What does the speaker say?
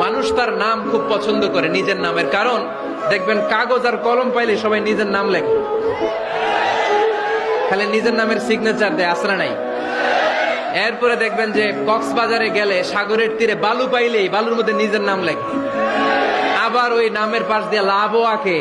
মানুষ তার নাম খুব পছন্দ করে, নিজের নামের। কারণ দেখবেন কাগজ আর কলম পাইলে সবাই নিজের নাম লেখে, খালি নিজের নামের সিগনেচার দেয়, আসরা নাই। এরপরে দেখবেন যে কক্সবাজারে গেলে সাগরের তীরে বালু পাইলেই বালুর মধ্যে নিজের নাম লেখে, আবার ওই নামের পাশ দিয়ে লাভও আঁকে।